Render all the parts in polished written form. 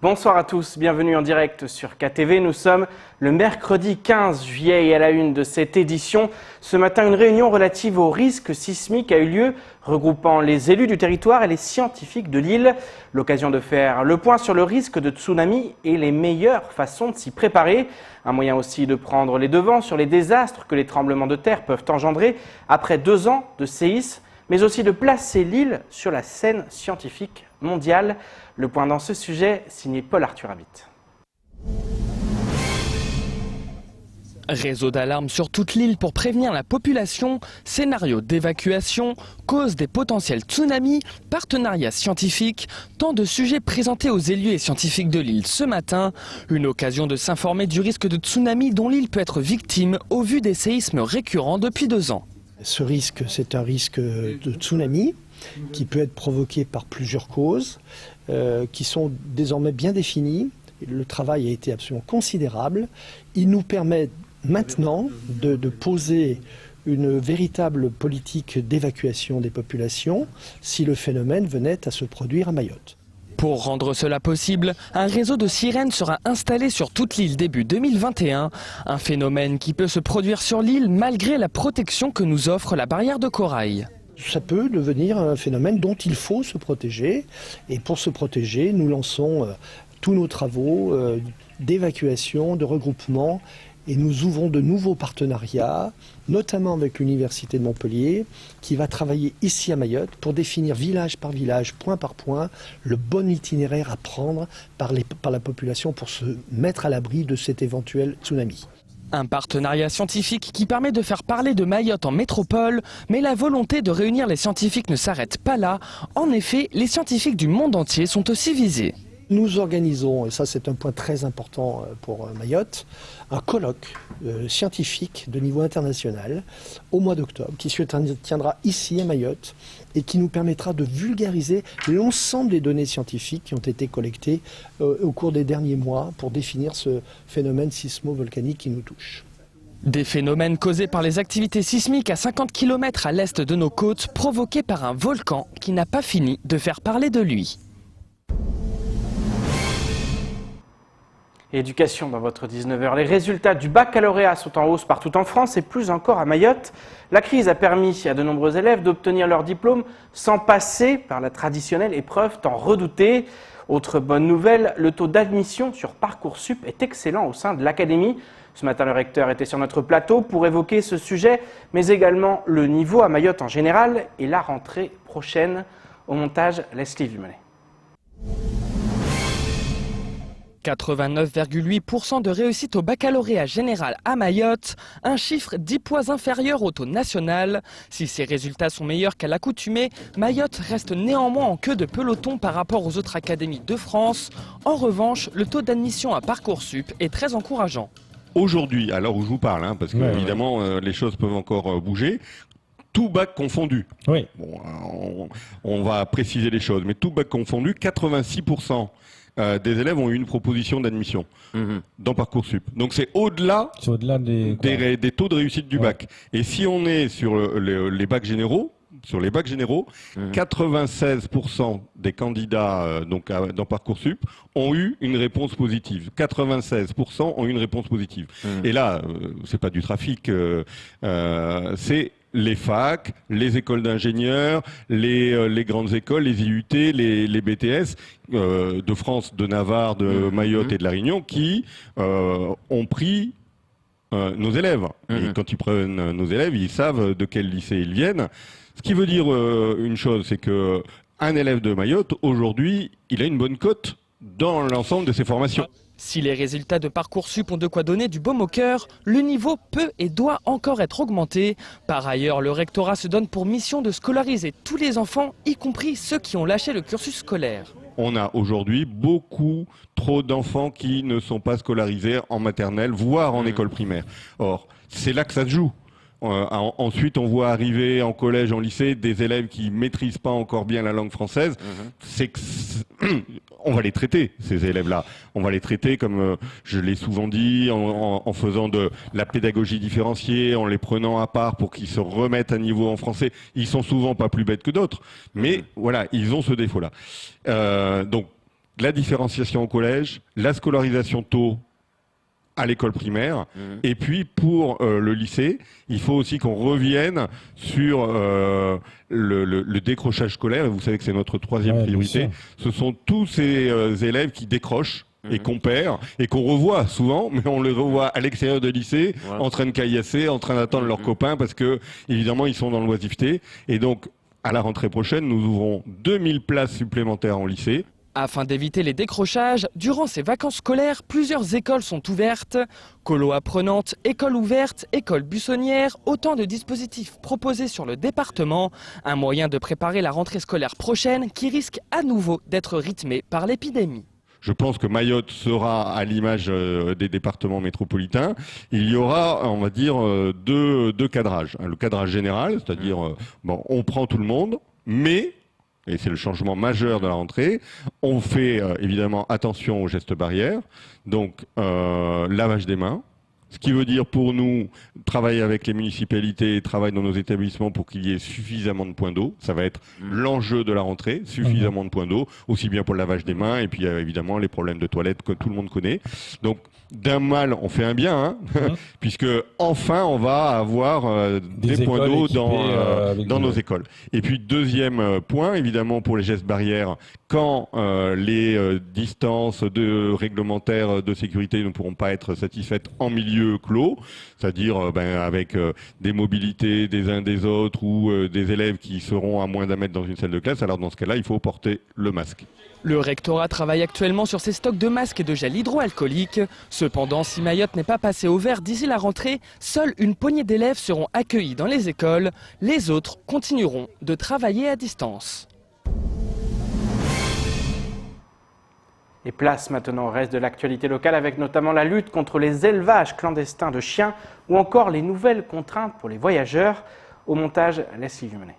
Bonsoir à tous, bienvenue en direct sur KTV. Nous sommes le mercredi 15 juillet et à la une de cette édition. Ce matin, une réunion relative aux risques sismiques a eu lieu, regroupant les élus du territoire et les scientifiques de l'île. L'occasion de faire le point sur le risque de tsunami et les meilleures façons de s'y préparer. Un moyen aussi de prendre les devants sur les désastres que les tremblements de terre peuvent engendrer après 2 ans de séisme, mais aussi de placer l'île sur la scène scientifique mondiale. Le point dans ce sujet, signé Paul-Arthur Habit. Réseau d'alarme sur toute l'île pour prévenir la population, scénario d'évacuation, cause des potentiels tsunamis, partenariat scientifique, tant de sujets présentés aux élus et scientifiques de l'île ce matin. Une occasion de s'informer du risque de tsunami dont l'île peut être victime au vu des séismes récurrents depuis 2 ans. Ce risque, c'est un risque de tsunami qui peut être provoqué par plusieurs causes qui sont désormais bien définies. Le travail a été absolument considérable. Il nous permet maintenant de poser une véritable politique d'évacuation des populations si le phénomène venait à se produire à Mayotte. Pour rendre cela possible, un réseau de sirènes sera installé sur toute l'île début 2021. Un phénomène qui peut se produire sur l'île malgré la protection que nous offre la barrière de corail. Ça peut devenir un phénomène dont il faut se protéger. Et pour se protéger, nous lançons tous nos travaux d'évacuation, de regroupement. Et nous ouvrons de nouveaux partenariats, notamment avec l'Université de Montpellier, qui va travailler ici à Mayotte pour définir village par village, point par point, le bon itinéraire à prendre par la population pour se mettre à l'abri de cet éventuel tsunami. Un partenariat scientifique qui permet de faire parler de Mayotte en métropole, mais la volonté de réunir les scientifiques ne s'arrête pas là. En effet, les scientifiques du monde entier sont aussi visés. Nous organisons, et ça c'est un point très important pour Mayotte, un colloque scientifique de niveau international au mois d'octobre qui se tiendra ici à Mayotte et qui nous permettra de vulgariser l'ensemble des données scientifiques qui ont été collectées au cours des derniers mois pour définir ce phénomène sismo-volcanique qui nous touche. Des phénomènes causés par les activités sismiques à 50 km à l'est de nos côtes, provoqués par un volcan qui n'a pas fini de faire parler de lui. Éducation dans votre 19h. Les résultats du baccalauréat sont en hausse partout en France et plus encore à Mayotte. La crise a permis à de nombreux élèves d'obtenir leur diplôme sans passer par la traditionnelle épreuve tant redoutée. Autre bonne nouvelle, le taux d'admission sur Parcoursup est excellent au sein de l'académie. Ce matin, le recteur était sur notre plateau pour évoquer ce sujet, mais également le niveau à Mayotte en général et la rentrée prochaine. Au montage, Leslie Vumelet. 89,8% de réussite au baccalauréat général à Mayotte, un chiffre 10 points inférieur au taux national. Si ces résultats sont meilleurs qu'à l'accoutumée, Mayotte reste néanmoins en queue de peloton par rapport aux autres académies de France. En revanche, le taux d'admission à Parcoursup est très encourageant. Aujourd'hui, à l'heure où je vous parle, parce que évidemment les choses peuvent encore bouger, tout bac confondu. Oui. Bon, on va préciser les choses, mais tout bac confondu, 86% des élèves ont eu une proposition d'admission dans Parcoursup. Donc c'est au-delà des taux de réussite du bac. Et si on est sur les bacs généraux, 96% des candidats dans Parcoursup ont eu une réponse positive. 96% ont eu une réponse positive. Et là, c'est pas du trafic, c'est les facs, les écoles d'ingénieurs, les grandes écoles, les IUT, les BTS de France, de Navarre, de Mayotte et de La Réunion qui ont pris nos élèves. Et quand ils prennent nos élèves, ils savent de quel lycée ils viennent. Ce qui veut dire une chose, c'est que un élève de Mayotte, aujourd'hui, il a une bonne cote dans l'ensemble de ses formations. Si les résultats de Parcoursup ont de quoi donner du baume au cœur, le niveau peut et doit encore être augmenté. Par ailleurs, le rectorat se donne pour mission de scolariser tous les enfants, y compris ceux qui ont lâché le cursus scolaire. On a aujourd'hui beaucoup trop d'enfants qui ne sont pas scolarisés en maternelle, voire en école primaire. Or, c'est là que ça se joue. Ensuite, on voit arriver en collège, en lycée, des élèves qui maîtrisent pas encore bien la langue française. C'est que on va les traiter, ces élèves-là. On va les traiter, comme je l'ai souvent dit, en faisant de la pédagogie différenciée, en les prenant à part pour qu'ils se remettent à niveau en français. Ils sont souvent pas plus bêtes que d'autres, mais voilà, ils ont ce défaut-là. Donc, la différenciation au collège, la scolarisation tôt à l'école primaire. Et puis pour le lycée, il faut aussi qu'on revienne sur le décrochage scolaire. Et vous savez que c'est notre troisième priorité. Ce sont tous ces élèves qui décrochent et qu'on perd et qu'on revoit souvent, mais on les revoit à l'extérieur de lycée, en train de caillasser, en train d'attendre leurs copains parce que évidemment ils sont dans l'oisiveté. Et donc à la rentrée prochaine, nous ouvrons 2000 places supplémentaires en lycée. Afin d'éviter les décrochages, durant ces vacances scolaires, plusieurs écoles sont ouvertes. Colo apprenante, école ouverte, école buissonnière, autant de dispositifs proposés sur le département. Un moyen de préparer la rentrée scolaire prochaine qui risque à nouveau d'être rythmée par l'épidémie. Je pense que Mayotte sera à l'image des départements métropolitains. Il y aura, on va dire, deux cadrages. Le cadrage général, c'est-à-dire, on prend tout le monde, mais, et c'est le changement majeur de la rentrée, on fait évidemment attention aux gestes barrières, donc lavage des mains. Ce qui veut dire pour nous, travailler avec les municipalités, travailler dans nos établissements pour qu'il y ait suffisamment de points d'eau. Ça va être l'enjeu de la rentrée, suffisamment de points d'eau, aussi bien pour le lavage des mains et puis évidemment les problèmes de toilettes que tout le monde connaît. Donc d'un mal, on fait un bien, puisque enfin on va avoir des points d'eau dans nos écoles. Et puis deuxième point, évidemment pour les gestes barrières, quand les distances réglementaires de sécurité ne pourront pas être satisfaites en milieu clos, c'est-à-dire avec des mobilités des uns des autres ou des élèves qui seront à moins d'un mètre dans une salle de classe, alors dans ce cas-là, il faut porter le masque. Le rectorat travaille actuellement sur ses stocks de masques et de gel hydroalcoolique. Cependant, si Mayotte n'est pas passé au vert d'ici la rentrée, seule une poignée d'élèves seront accueillis dans les écoles. Les autres continueront de travailler à distance. Et place maintenant au reste de l'actualité locale avec notamment la lutte contre les élevages clandestins de chiens ou encore les nouvelles contraintes pour les voyageurs. Au montage, Leslie Jumenet.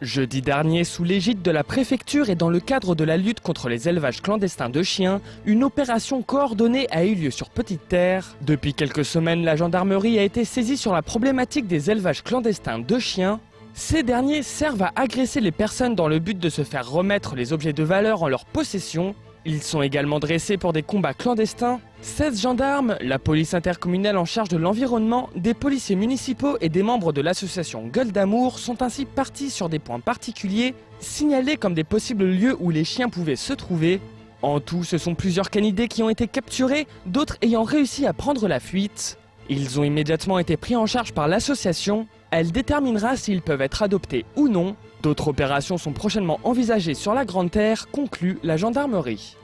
Jeudi dernier, sous l'égide de la préfecture et dans le cadre de la lutte contre les élevages clandestins de chiens, une opération coordonnée a eu lieu sur Petite Terre. Depuis quelques semaines, la gendarmerie a été saisie sur la problématique des élevages clandestins de chiens. Ces derniers servent à agresser les personnes dans le but de se faire remettre les objets de valeur en leur possession. Ils sont également dressés pour des combats clandestins. 16 gendarmes, la police intercommunale en charge de l'environnement, des policiers municipaux et des membres de l'association Gueule d'Amour sont ainsi partis sur des points particuliers, signalés comme des possibles lieux où les chiens pouvaient se trouver. En tout, ce sont plusieurs canidés qui ont été capturés, d'autres ayant réussi à prendre la fuite. Ils ont immédiatement été pris en charge par l'association. Elle déterminera s'ils peuvent être adoptés ou non. D'autres opérations sont prochainement envisagées sur la Grande Terre, conclut la gendarmerie.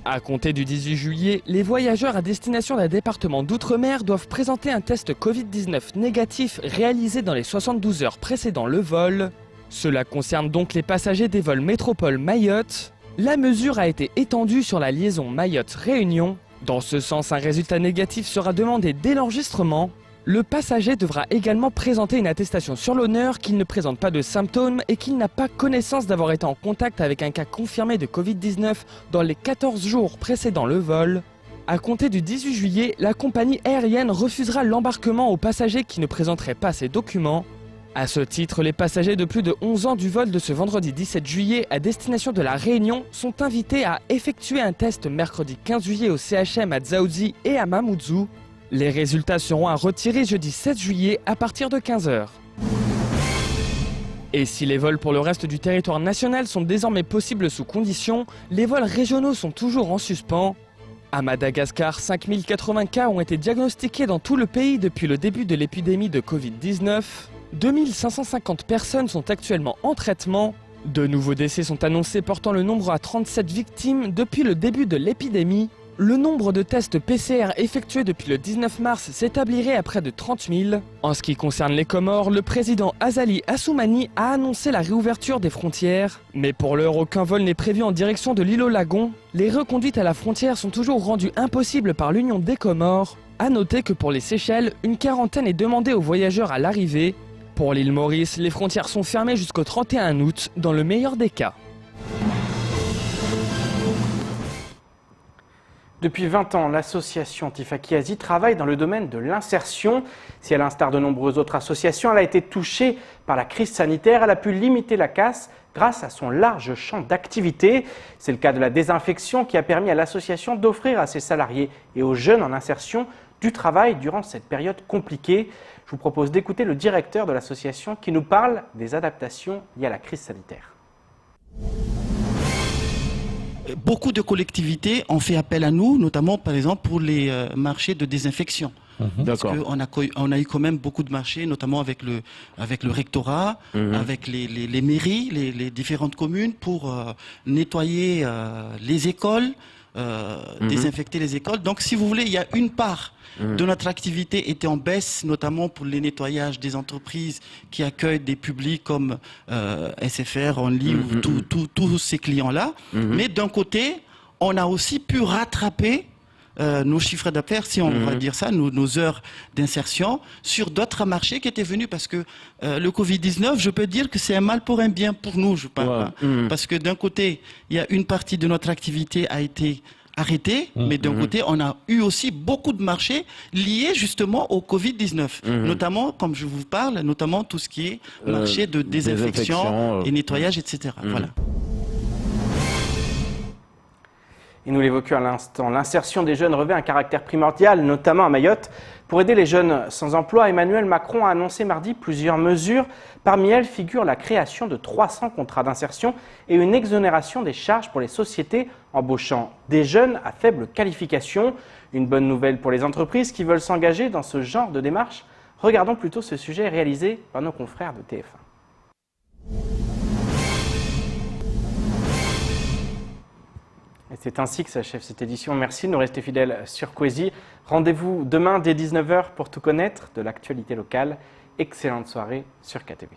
À compter du 18 juillet, les voyageurs à destination d'un département d'outre-mer doivent présenter un test Covid-19 négatif réalisé dans les 72 heures précédant le vol. Cela concerne donc les passagers des vols Métropole Mayotte. La mesure a été étendue sur la liaison Mayotte-Réunion. Dans ce sens, un résultat négatif sera demandé dès l'enregistrement. Le passager devra également présenter une attestation sur l'honneur qu'il ne présente pas de symptômes et qu'il n'a pas connaissance d'avoir été en contact avec un cas confirmé de Covid-19 dans les 14 jours précédant le vol. À compter du 18 juillet, la compagnie aérienne refusera l'embarquement aux passagers qui ne présenteraient pas ces documents. À ce titre, les passagers de plus de 11 ans du vol de ce vendredi 17 juillet à destination de la Réunion sont invités à effectuer un test mercredi 15 juillet au CHM à Dzaoudzi et à Mamoudzou. Les résultats seront à retirer jeudi 7 juillet à partir de 15 h. Et si les vols pour le reste du territoire national sont désormais possibles sous conditions, les vols régionaux sont toujours en suspens. À Madagascar, 5080 cas ont été diagnostiqués dans tout le pays depuis le début de l'épidémie de Covid-19. 2550 personnes sont actuellement en traitement. De nouveaux décès sont annoncés portant le nombre à 37 victimes depuis le début de l'épidémie. Le nombre de tests PCR effectués depuis le 19 mars s'établirait à près de 30 000. En ce qui concerne les Comores, le président Azali Assoumani a annoncé la réouverture des frontières. Mais pour l'heure, aucun vol n'est prévu en direction de l'île aux Lagons. Les reconduites à la frontière sont toujours rendues impossibles par l'Union des Comores. A noter que pour les Seychelles, une quarantaine est demandée aux voyageurs à l'arrivée. Pour l'île Maurice, les frontières sont fermées jusqu'au 31 août, dans le meilleur des cas. Depuis 20 ans, l'association Tifaki Asie travaille dans le domaine de l'insertion. Si à l'instar de nombreuses autres associations, elle a été touchée par la crise sanitaire, elle a pu limiter la casse grâce à son large champ d'activité. C'est le cas de la désinfection qui a permis à l'association d'offrir à ses salariés et aux jeunes en insertion du travail durant cette période compliquée. Je vous propose d'écouter le directeur de l'association qui nous parle des adaptations liées à la crise sanitaire. Beaucoup de collectivités ont fait appel à nous, notamment par exemple pour les marchés de désinfection. Parce qu'on a eu quand même beaucoup de marchés, notamment avec le rectorat, avec les mairies, les différentes communes, pour nettoyer les écoles, désinfecter les écoles. Donc si vous voulez, il y a une part de notre activité était en baisse, notamment pour les nettoyages des entreprises qui accueillent des publics comme SFR, Only, ou tous ces clients-là. Mais d'un côté, on a aussi pu rattraper nos chiffres d'affaires, si on va dire ça, nos heures d'insertion sur d'autres marchés qui étaient venus, parce que le Covid-19, je peux dire que c'est un mal pour un bien pour nous, je parle. Parce que d'un côté, il y a une partie de notre activité a été arrêtée, mais d'un côté, on a eu aussi beaucoup de marchés liés justement au Covid-19, notamment, comme je vous parle, notamment tout ce qui est marché de désinfection et nettoyage, etc. Voilà. Et nous l'évoquions à l'instant, l'insertion des jeunes revêt un caractère primordial, notamment à Mayotte. Pour aider les jeunes sans emploi, Emmanuel Macron a annoncé mardi plusieurs mesures. Parmi elles figure la création de 300 contrats d'insertion et une exonération des charges pour les sociétés embauchant des jeunes à faible qualification. Une bonne nouvelle pour les entreprises qui veulent s'engager dans ce genre de démarche. Regardons plutôt ce sujet réalisé par nos confrères de TF1. Et c'est ainsi que s'achève cette édition. Merci de nous rester fidèles sur Kwesi. Rendez-vous demain dès 19h pour tout connaître de l'actualité locale. Excellente soirée sur KTV.